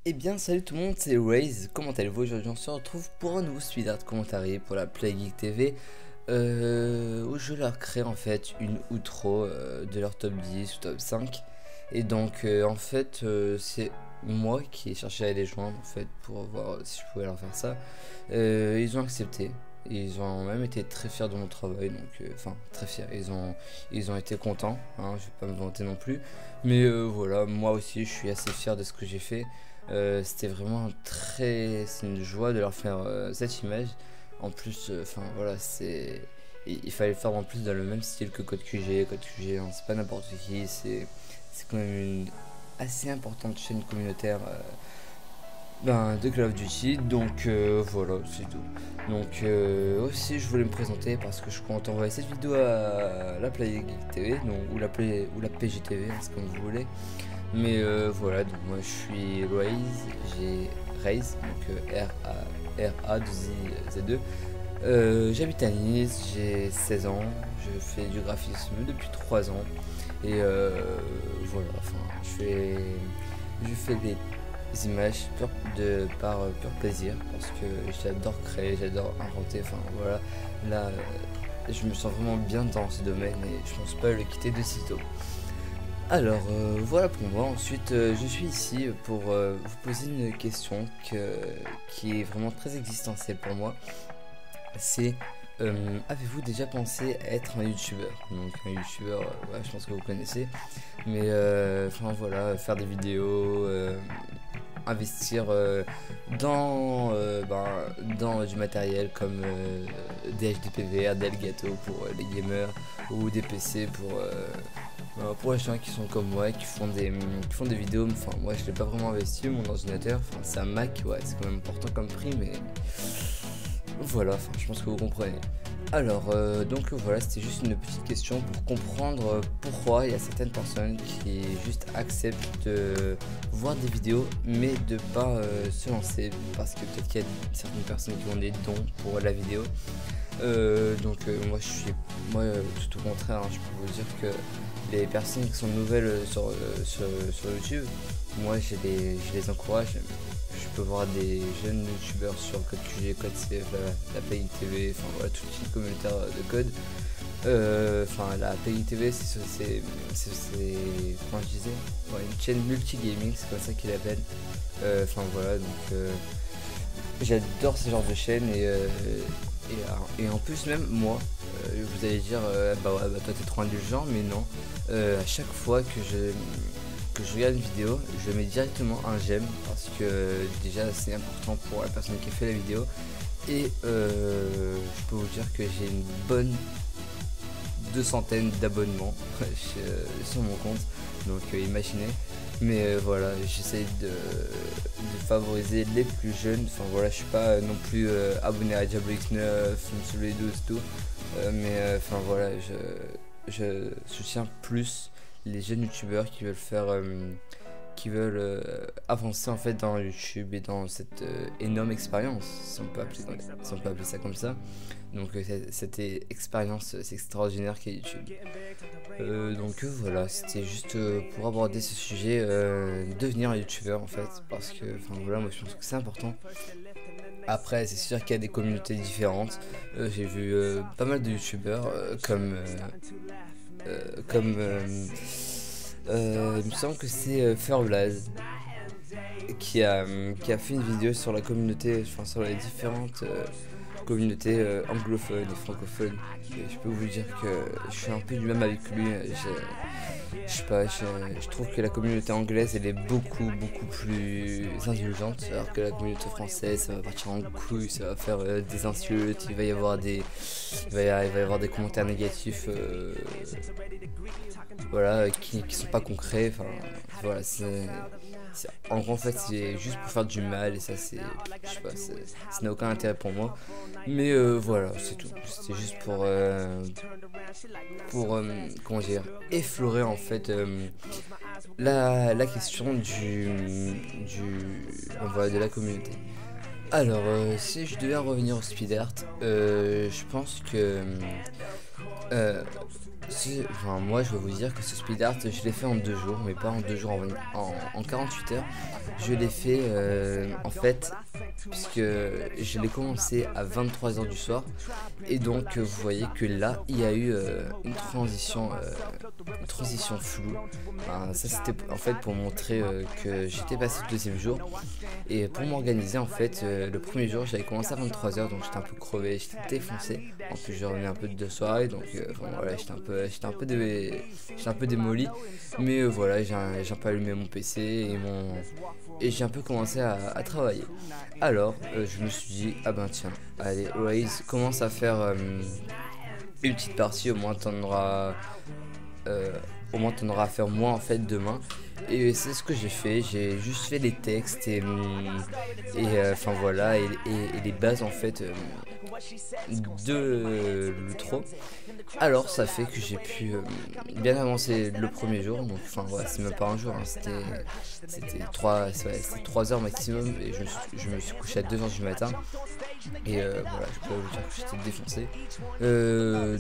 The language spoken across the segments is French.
Eh bien salut tout le monde, c'est Raze, comment allez-vous? Aujourd'hui on se retrouve pour un nouveau speed art commentary pour la Play Geek TV où je leur crée en fait une outro de leur top 10 ou top 5. Et donc en fait c'est moi qui ai cherché à les joindre en fait pour voir si je pouvais leur faire ça. Ils ont accepté. Ils ont même été très fiers de mon travail, donc enfin très fiers. Ils ont été contents, hein, je vais pas me vanter non plus, mais voilà, moi aussi je suis assez fier de ce que j'ai fait. C'était vraiment c'est une joie de leur faire cette image. En plus, enfin voilà, il fallait le faire en plus dans le même style que Code QG. Code QG, hein, c'est pas n'importe qui, c'est quand même une assez importante chaîne communautaire de Call of Duty, donc voilà, c'est tout. Donc aussi je voulais me présenter parce que je compte envoyer cette vidéo à la Play Geek TV, donc, ou la PGTV, hein, c'est comme vous voulez. Mais voilà, donc moi je suis Raze, donc R-A-2-I-Z-E. J'habite à Nice, j'ai 16 ans, je fais du graphisme depuis 3 ans. Et voilà, enfin je fais des images par pur plaisir parce que j'adore créer, j'adore inventer, enfin voilà. Là, je me sens vraiment bien dans ce domaine et je pense pas le quitter de sitôt. Alors voilà pour moi. Ensuite je suis ici pour vous poser une question qui est vraiment très existentielle pour moi. C'est avez-vous déjà pensé être un youtubeur? Donc un youtubeur, ouais, je pense que vous connaissez. Mais enfin voilà, faire des vidéos, investir dans du matériel comme des HDPVR, des Elgato pour les gamers ou des PC pour les gens qui sont comme moi, qui font des vidéos. Enfin moi je l'ai pas vraiment investi mon ordinateur, enfin c'est un Mac, ouais, c'est quand même important comme prix, mais voilà, enfin je pense que vous comprenez. Alors donc voilà, c'était juste une petite question pour comprendre pourquoi il y a certaines personnes qui juste acceptent de voir des vidéos mais de pas se lancer, parce que peut-être qu'il y a certaines personnes qui ont des dons pour la vidéo. Moi tout au contraire, hein, je peux vous dire que les personnes qui sont nouvelles sur YouTube, moi je les encourage. Je peux voir des jeunes youtubeurs sur Code QG, Code CF, la PI TV, enfin voilà, toute une communauté de code. Enfin la PI TV c'est comment je disais, ouais, une chaîne multi-gaming, c'est comme ça qu'ils l'appellent. Enfin voilà, donc j'adore ce genre de chaîne et en plus même moi, vous allez dire bah ouais, bah toi t'es trop indulgent, mais non. À chaque fois que je regarde une vidéo, je mets directement un j'aime parce que déjà c'est important pour la personne qui fait la vidéo. Et je peux vous dire que j'ai une bonne 200 d'abonnements sur mon compte, donc imaginez. Mais voilà, j'essaie de favoriser les plus jeunes. Enfin voilà, je suis pas non plus abonné à Diablo X9, sur les 12 tout, mais enfin voilà, je soutiens plus les jeunes youtubeurs qui veulent avancer en fait dans YouTube et dans cette énorme expérience, si on peut appeler ça comme ça. Donc cette expérience c'est extraordinaire qu'est YouTube. Donc voilà, c'était juste pour aborder ce sujet, devenir un youtubeur en fait, parce que enfin voilà, moi je pense que c'est important. Après c'est sûr qu'il y a des communautés différentes. J'ai vu pas mal de youtubeurs il me semble que c'est Furblaz qui a fait une vidéo sur la communauté, enfin sur les différentes communautés anglophones et francophones. Et je peux vous dire que je suis un peu du même avec lui. Je sais pas, je trouve que la communauté anglaise elle est beaucoup plus indulgente, alors que la communauté française ça va partir en couille, ça va faire des insultes, il va y avoir des commentaires négatifs, voilà, qui sont pas concrets. Enfin voilà, en gros en fait c'est juste pour faire du mal, et ça c'est, je sais pas, ça n'a aucun intérêt pour moi. Mais voilà, c'est tout. C'était juste pour comment dire, effleurer en fait la question voilà, de la communauté. Alors si je devais revenir au speed art, je pense que Enfin, moi je vais vous dire que ce speed art je l'ai fait en 2 jours, mais pas en 2 jours, en 48 heures. Je l'ai fait en fait, puisque je l'ai commencé à 23 heures du soir. Et donc vous voyez que là il y a eu une transition floue. Enfin, ça c'était en fait pour montrer que j'étais passé le deuxième jour. Et pour m'organiser en fait, le premier jour j'avais commencé à 23 heures, donc j'étais un peu crevé, j'étais défoncé. En plus je revenais un peu de soirée, donc enfin, voilà, j'étais un peu démoli. Mais voilà, j'ai un peu allumé mon PC et j'ai un peu commencé à travailler. Alors je me suis dit, ah ben tiens, allez Raze, commence à faire une petite partie, au moins t'en auras à faire moins en fait demain. Et c'est ce que j'ai fait, j'ai juste fait les textes enfin voilà, et les bases en fait de l'outro. Alors ça fait que j'ai pu bien avancer le premier jour, donc enfin voilà, c'est même pas un jour, hein, c'était 3 heures maximum, et je me suis couché à 2 heures du matin. Et voilà, je peux vous dire que j'étais défoncé.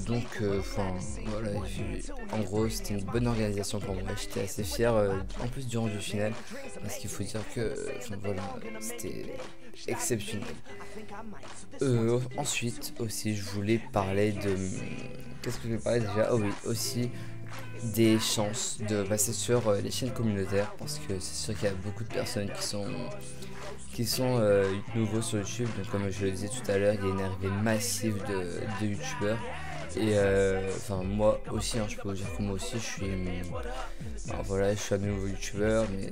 Donc, enfin, voilà, en gros, c'était une bonne organisation pour moi. J'étais assez fier, en plus du rendu final, parce qu'il faut dire que, enfin voilà, c'était exceptionnel. Ensuite, aussi, je voulais parler de. Qu'est-ce que je voulais parler déjà? Oh oui, aussi des chances de passer sur les chaînes communautaires, parce que c'est sûr qu'il y a beaucoup de personnes qui sont nouveaux sur YouTube. Donc comme je le disais tout à l'heure, il y a une arrivée massive de youtubeurs. Et enfin moi aussi, hein, je peux vous dire que moi aussi je suis voilà, je suis un nouveau youtubeur, mais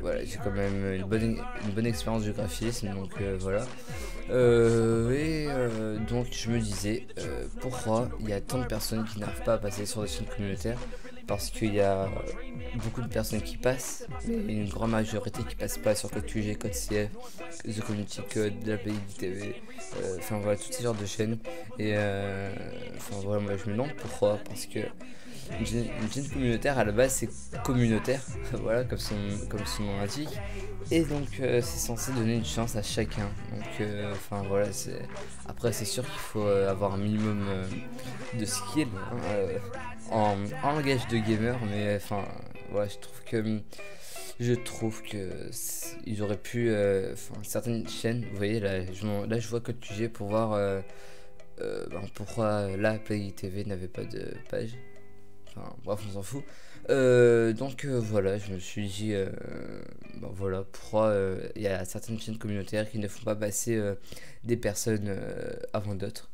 voilà, j'ai quand même une bonne expérience du graphisme, donc voilà. Donc je me disais pourquoi il y a tant de personnes qui n'arrivent pas à passer sur des chaînes communautaires, parce qu'il y a beaucoup de personnes qui passent, mais une grande majorité qui passent pas sur Code QG, Code CF, The Community Code, la TV, enfin voilà, tous ces genres de chaînes. Et enfin voilà, moi je me demande pourquoi, parce que une chaîne communautaire à la base c'est communautaire, voilà, comme son nom l'indique. Et donc c'est censé donner une chance à chacun. Donc enfin voilà, après c'est sûr qu'il faut avoir un minimum de skill, hein, en langage de gamer, mais enfin voilà, je trouve que ils auraient pu certaines chaînes, vous voyez là je vois Code QG pour voir pourquoi la Play TV n'avait pas de page. Enfin bref, on s'en fout. Donc voilà, je me suis dit voilà, pourquoi il y a certaines chaînes communautaires qui ne font pas passer des personnes avant d'autres.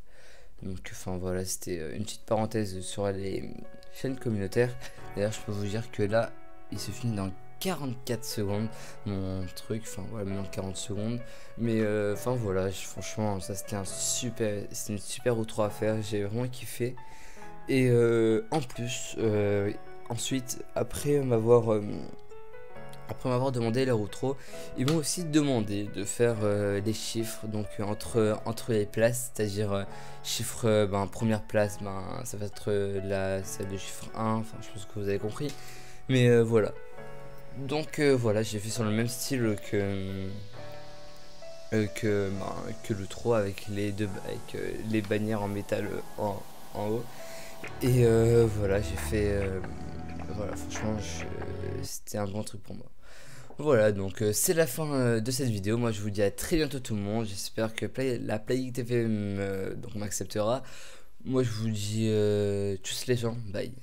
Donc enfin voilà, c'était une petite parenthèse sur les chaînes communautaires. D'ailleurs je peux vous dire que là il se finit dans 44 secondes mon truc, enfin voilà, même 40 secondes, mais enfin voilà, franchement ça c'était une super outro à faire, j'ai vraiment kiffé. Et en plus ensuite après m'avoir demandé leur outro, ils m'ont aussi demandé de faire les chiffres, donc entre les places, c'est-à-dire chiffre première place, ça va être celle de chiffre 1, enfin je pense que vous avez compris, mais voilà. Donc voilà, j'ai fait sur le même style que l'outro, avec les bannières en métal en haut. Et voilà, j'ai fait voilà, franchement c'était un bon truc pour moi. Voilà, donc c'est la fin de cette vidéo. Moi je vous dis à très bientôt tout le monde. J'espère que la Play TV m'acceptera. Moi je vous dis tchuss les gens, bye.